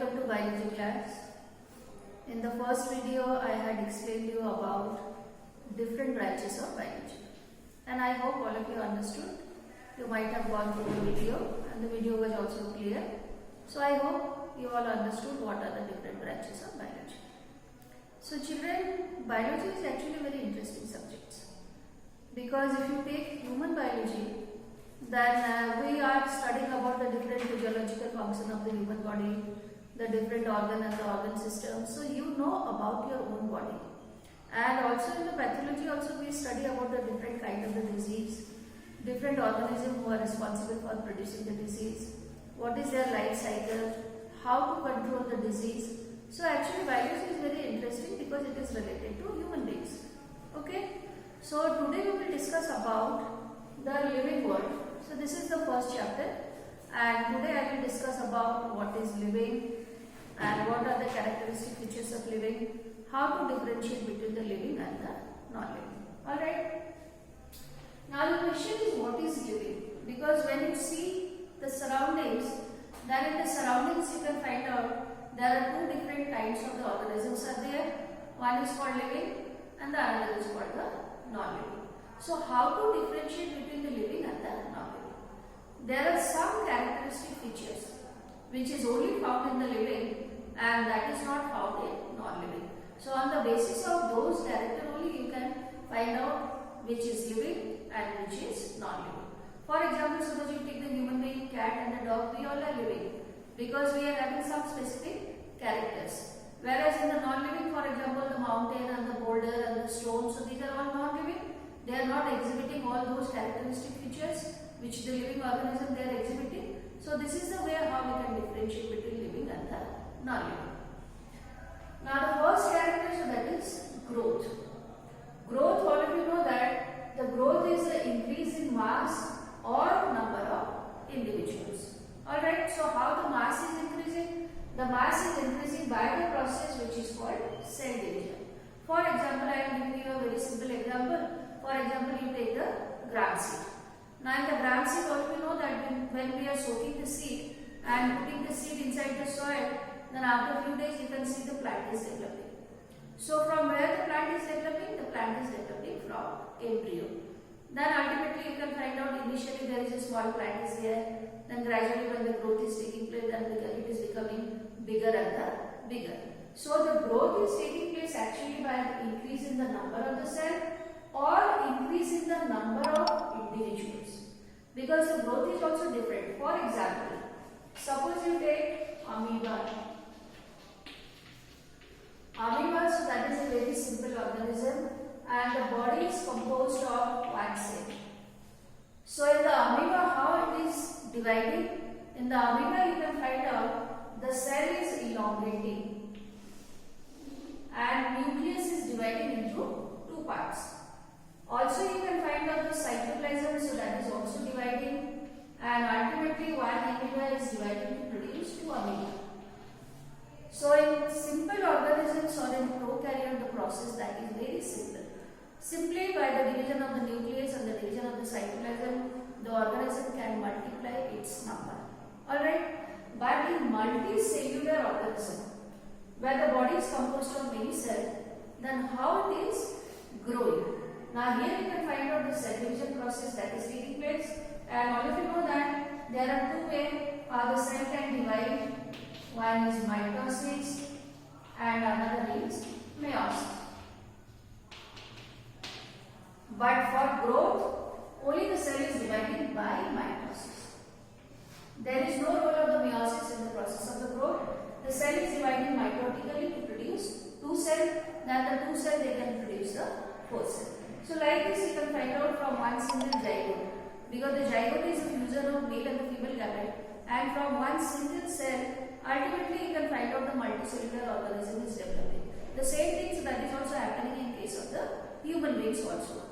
welcome to biology class. In the first video I had explained you about different branches of biology and I hope all of you understood. You might have gone through the video and the video was also clear. So I hope you all understood what are the different branches of biology. So children, biology is actually a very interesting subject because if you take human biology, then we are studying about the different physiological function of the human body, the different organ and the organ system. So you know about your own body. And also in the pathology also we study about the different kind of the disease, different organisms who are responsible for producing the disease, what is their life cycle, how to control the disease. So actually biology is very interesting because it is related to human beings. Okay. So today we will discuss about the living world. So this is the first chapter and today I will discuss about what is living and what are the characteristic features of living, how to differentiate between the living and the non-living. Alright. Now the question is what is living? Because when you see the surroundings, then in the surroundings you can find out there are two different types of the organisms are there. One is called living and the other is called the non-living. So how to differentiate between the living and the non-living? There are some characteristic features which is only found in the living and that is not found in non-living. So on the basis of those characters only you can find out which is living and which is non-living. For example, suppose you take the human being, cat and the dog, we all are living because we are having some specific characters. Whereas in the non-living, for example, the mountain and the boulder and the stone, so these are all non-living. They are not exhibiting all those characteristic features which the living organism they are exhibiting. So this is the way how we can differentiate between living and the non-living. Now the first character, so that is growth. Growth, all of you know that the growth is the increase in mass or number of individuals. Alright, so how the mass is increasing? The mass is increasing by the process which is called cell division. For example, I am giving you a very simple example. For example, you take the gram seed. Now in the gram seed, all of you know that when we are soaking the seed and putting the seed inside the soil, then after a few days you can see the plant is developing. So from where the plant is developing? The plant is developing from embryo. Then ultimately you can find out initially there is a small plant is there. Then gradually when the growth is taking place, then it is becoming bigger and the bigger. So the growth is taking place actually by an increase in the number of the cell or increase in the number of individuals. Because the growth is also different. For example, suppose you take amoeba. Amoeba, so that is a very simple organism and the body is composed of one cell. So in the amoeba, how it is dividing? In the amoeba you can find out the cell is elongating and nucleus is dividing into two parts. Also you can find out the cytoplasm, so that is also dividing and ultimately one amoeba is dividing to produce two amoeba. So in simple organisms or in prokaryote the process that is very simple. Simply by the division of the nucleus and the division of the cytoplasm, the organism can multiply its number. Alright, but in multicellular organism, where the body is composed of many cells, then how it is growing. Now here you can find out the cell division process that is taking place and all of you know that there are two ways how the cell can divide. One is mitosis and another is meiosis. But for growth, only the cell is divided by mitosis. There is no role of the meiosis in the process of the growth. The cell is dividing mitotically to produce two cells, then the two cells they can produce the four cells. So like this you can find out from one single zygote, because the zygote is a fusion of male and the female gamete, and from one single cell ultimately you can find out the multicellular organism is developing. The same things that is also happening in case of the human beings also.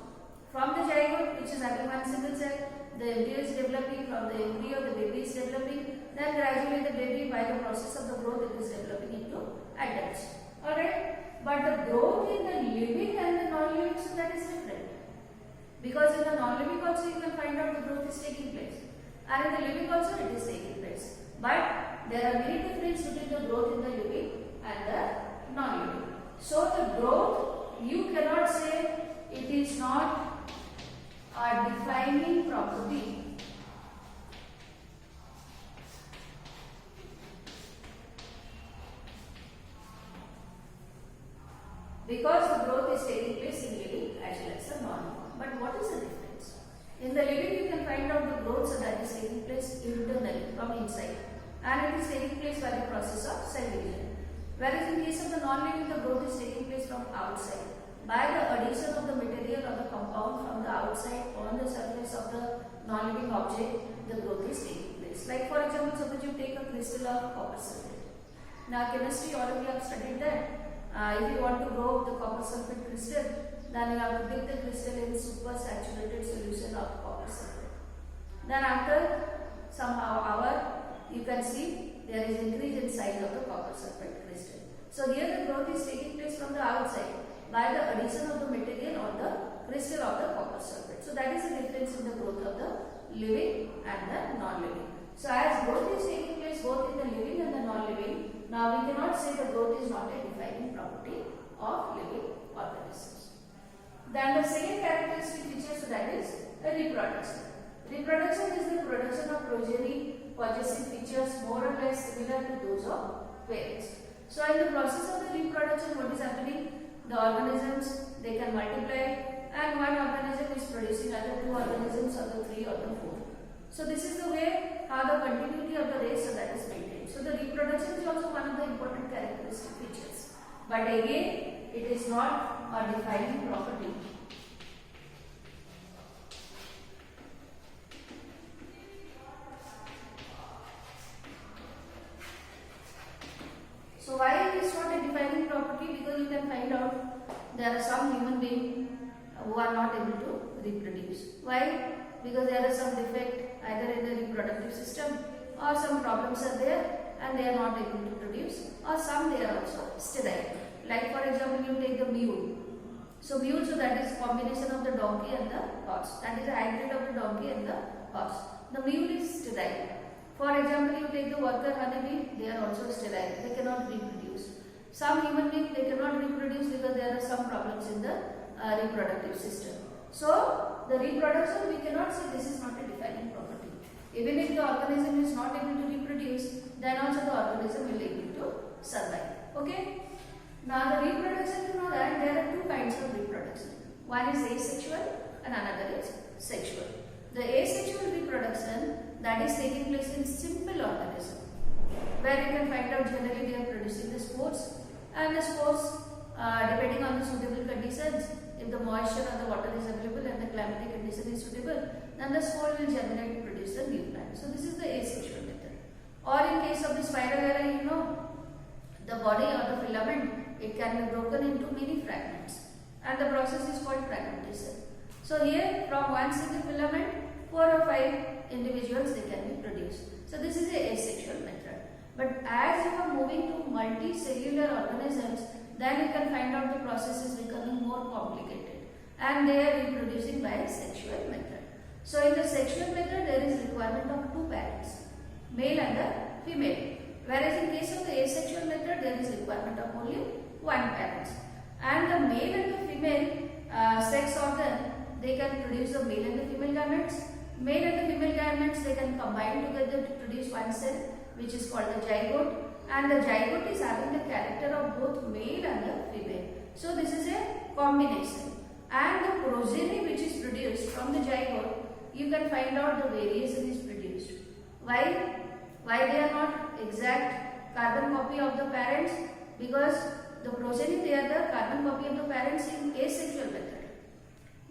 From the zygote which is having one single cell, the embryo is developing, from the embryo the baby is developing, then gradually the baby by the process of the growth it is developing into adults. Alright. But the growth in the living and the non-living, so that is different. Because in the non-living also you can find out the growth is taking place. And in the living also it is taking place. But there are many differences between the growth in the living and the non-living. So the growth, you cannot say it is not a defining property. Because the growth is taking place in living as well as the non-living. But what is the difference? In the living you can find out the growth so that is taking place internally from inside, and it is taking place by the process of cell division. Whereas in case of the non-living, the growth is taking place from outside by the addition of the material or the compound from the outside on the surface of the non-living object. The growth is taking place. Like for example, suppose you take a crystal of copper sulfate. Now chemistry, all of you have studied that. If you want to grow the copper sulfate crystal, then you have to dip the crystal in super saturated solution of copper sulfate. Then after some hour, you can see there is increase in size of the copper sulfate crystal. So here the growth is taking place from the outside by the addition of the material on the crystal of the copper sulfate. So that is the difference in the growth of the living and the non-living. So as growth is taking place both in the living and the non-living, now we cannot say the growth is not a defining property of living organisms. Then the second characteristic feature, so that is the reproduction. Reproduction is the production of progeny possessing features more or less similar to those of parents. So in the process of the reproduction, what is happening? The organisms, they can multiply, and one organism is producing other two organisms or the three or the four. So this is the way how the continuity of the race, so that is maintained. So the reproduction is also one of the important characteristic features. But again, it is not a defining property. So why it is not a defining property? Because you can find out there are some human beings who are not able to reproduce. Why? Because there is some defect either in the reproductive system, or some problems are there and they are not able to produce, or some they are also sterile. Like for example, you take the mule. So mule, so that is combination of the donkey and the horse. That is a hybrid of the donkey and the horse. The mule is sterile. For example, you take the worker honeybee, they are also sterile. They cannot reproduce. Some human beings, they cannot reproduce because there are some problems in the reproductive system. So the reproduction, we cannot say this is not a defining property. Even if the organism is not able to reproduce, then also the organism will be able to survive. Okay? Now the reproduction, you know that there are two kinds of reproduction. One is asexual and another is sexual. The asexual reproduction, that is taking place in simple organism, where you can find out generally they are producing the spores, and the spores, depending on the suitable conditions, if the moisture or the water is available and the climatic condition is suitable, then the spore will germinate to produce the new plant. So this is the asexual method. Or in case of the spiralera, you know, the body or the filament, it can be broken into many fragments, and the process is called fragmentation. So here from one single filament, 4 or 5 individuals they can be produced. So this is the asexual method. But as you are moving to multicellular organisms, then you can find out the process is becoming more complicated, and they are reproducing by sexual method. So in the sexual method, there is requirement of 2 parents, male and the female. Whereas in case of the asexual method, there is requirement of only 1 parent. And the male and the female sex organ, they can produce the male and the female gametes. Male and the female gametes, they can combine together to produce one cell, which is called the zygote. And the zygote is having the character of both male and the female. So this is a combination. And the progeny which is produced from the zygote, you can find out the variation is produced. Why? Why they are not exact carbon copy of the parents? Because the progeny, they are the carbon copy of the parents in asexual method.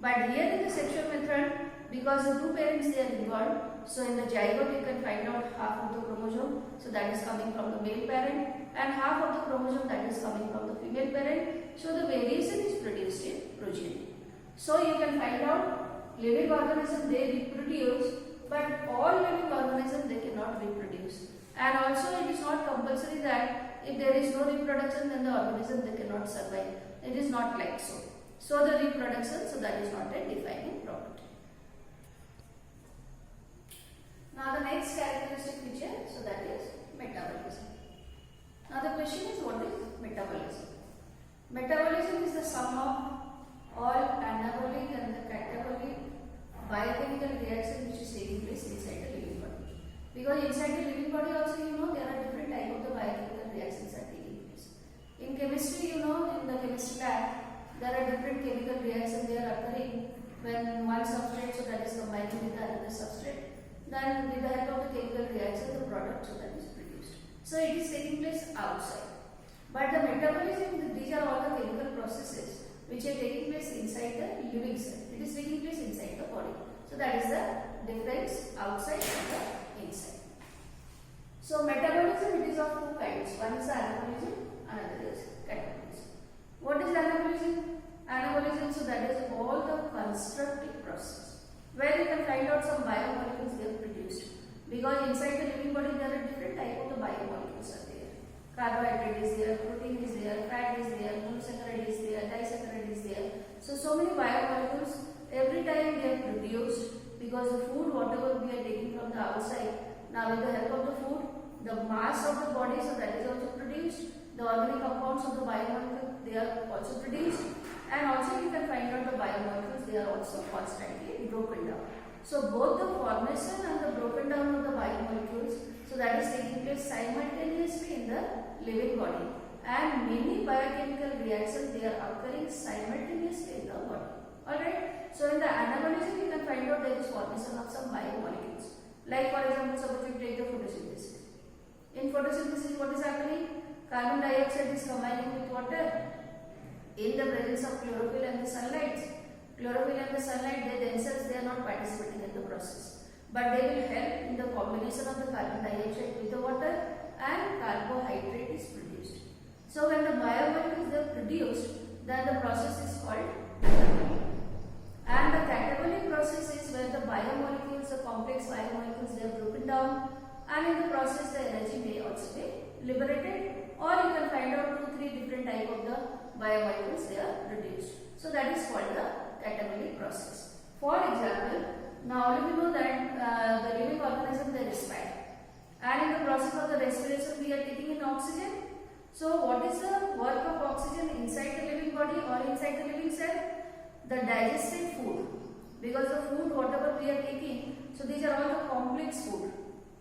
But here in the sexual method, because the 2 parents they are involved, so in the zygote you can find out half of the chromosome, so that is coming from the male parent, and half of the chromosome that is coming from the female parent. So the variation is produced in progeny. So you can find out living organisms they reproduce, but all living organisms they cannot reproduce. And also it is not compulsory that if there is no reproduction, then the organism they cannot survive. It is not like so. So the reproduction, so that is not a defining property. Now the next characteristic feature, so that is metabolism. Now the question is, what is metabolism? Metabolism is the sum of all anabolic and the catabolic biochemical reaction which is taking place inside the living body. Because inside the living body also, there are different type of the biochemical reactions are taking place. In chemistry, in the chemistry lab, there are different chemical reactions they are occurring when one substrate, so that is combining with the another substrate. Then with the help of the chemical reaction, the product, so that is produced. So it is taking place outside. But the metabolism, these are all the chemical processes which are taking place inside the living cell. It is taking place inside the body. So that is the difference outside and the inside. So metabolism, it is of two kinds. One is anabolism, another is catabolism. What is anabolism? Anabolism, so that is all the constructive process where you can find out some biomolecules they have produced. Because inside the living body there are different type of the biomolecules are there. Carbohydrate is there, protein is there, fat is there, monosaccharide is there, disaccharide is there. So many biomolecules every time they are produced because the food whatever we are taking from the outside. Now with the help of the food, the mass of the body, so that is also produced. The organic compounds of the biomolecule, they are also produced. And also you can find out the biomolecules, they are also constantly broken down. So both the formation and the broken down of the biomolecules, so that is taking place simultaneously in the living body. And many biochemical reactions, they are occurring simultaneously in the body. Alright. So in the anabolism, you can find out there is formation of some biomolecules. Like for example, suppose you take the photosynthesis. In photosynthesis, what is happening? Carbon dioxide is combining with water in the presence of chlorophyll and the sunlight. Chlorophyll and the sunlight, they themselves, they are not participating in the process. But they will help in the combination of the carbon dioxide with the water and carbohydrate is produced. So when the biomolecules are produced, then the process is called anabolic. And the catabolic process is where the biomolecules, the complex biomolecules, they are broken down, and in the process the energy may also be liberated, or you can find out 2-3 different type of the biomolecules they are reduced. So that is called the catabolic process. For example, now all of you know that the living organism, they respire, and in the process of the respiration we are taking in oxygen. So what is the work of oxygen inside the living body or inside the living cell? The digested food, because the food whatever we are taking, so these are all the complex food,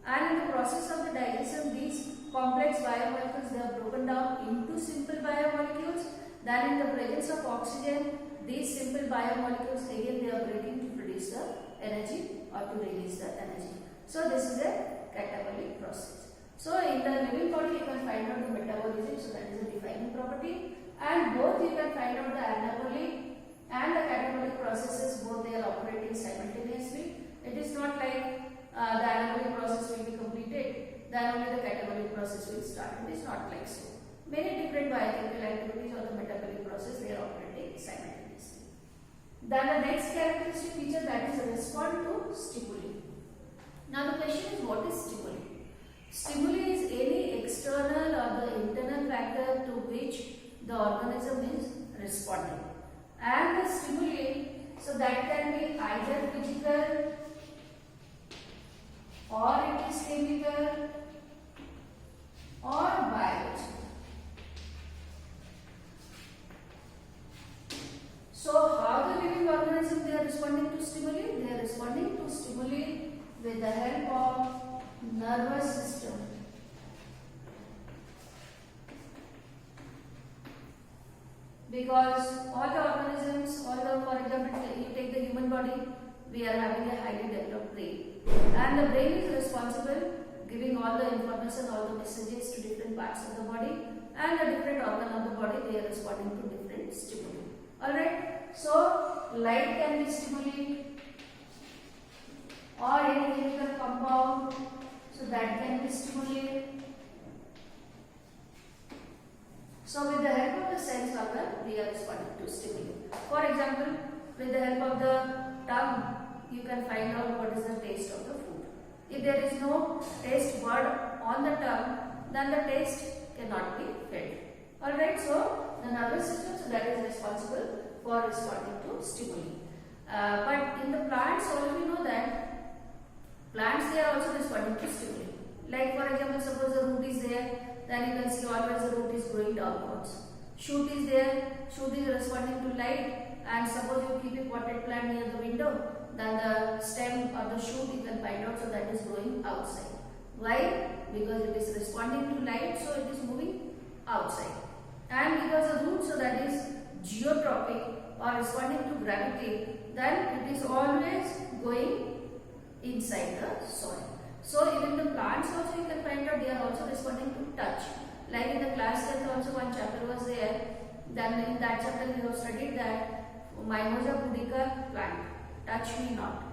and in the process of the digestion these complex biomolecules, they are broken down into simple biomolecules. Then in the presence of oxygen, these simple biomolecules again they are breaking to produce the energy or to release the energy. So this is a catabolic process. So in the living body you can find out the metabolism, so that is a defining property, and both you can find out the anabolic and the catabolic processes, both they are operating simultaneously. It is not like the anabolic process will be completed, then only the catabolic process will start. It is not like so. Many different biochemical activities or the metabolic process, they are operating simultaneously. Then the next characteristic feature, that is respond to stimuli. Now the question is, what is stimuli? Stimuli is any external or the internal factor to which the organism is responding. And the stimuli, so that can be either physical or it is chemical or biological. So how the living organism they are responding to stimuli? They are responding to stimuli with the help of nervous system. Because all the organisms, for example, you take the human body, we are having a highly developed brain, and the brain is responsible giving all the information, all the messages to different parts of the body, and the different organ of the body, they are responding to different stimuli. Alright, so light can be stimuli or any chemical compound, so that can be stimuli. So with the help of the sense organ, we are responding to stimuli. For example, with the help of the tongue, you can find out what is the taste of the food. If there is no taste bud on the tongue, then the taste cannot be felt. Alright, so the nervous system, so that is responsible for responding to stimuli. But in the plants, all of you know that plants, they are also responding to stimuli. Like for example, suppose the then you can see always the root is growing downwards. Shoot is there, shoot is responding to light, and suppose you keep a potted plant near the window, then the stem or the shoot you can find out, so that is growing outside. Why? Because it is responding to light, so it is moving outside. And because the root, so that is geotropic or responding to gravity, then it is always going inside the soil. So even the plants also you can find out, they are also responding to touch. Like in the class 10th also one chapter was there. Then in that chapter we have studied that Mimosa pudica plant, touch me not.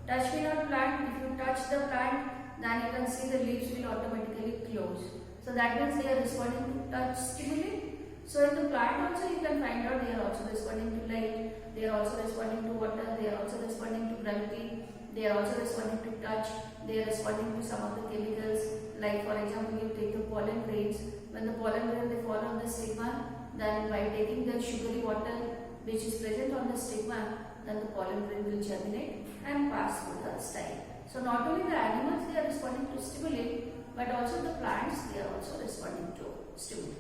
Touch me not plant, if you touch the plant, then you can see the leaves will automatically close. So that means they are responding to touch stimuli. So in the plant also you can find out they are also responding to light, they are also responding to water, they are also responding to gravity, they are also responding to touch, they are responding to some of the chemicals. Like for example, you take the pollen grains. When the pollen grain they fall on the stigma, then by taking the sugary water which is present on the stigma, then the pollen grain will germinate and pass through the style. So not only the animals they are responding to stimuli, but also the plants they are also responding to stimuli.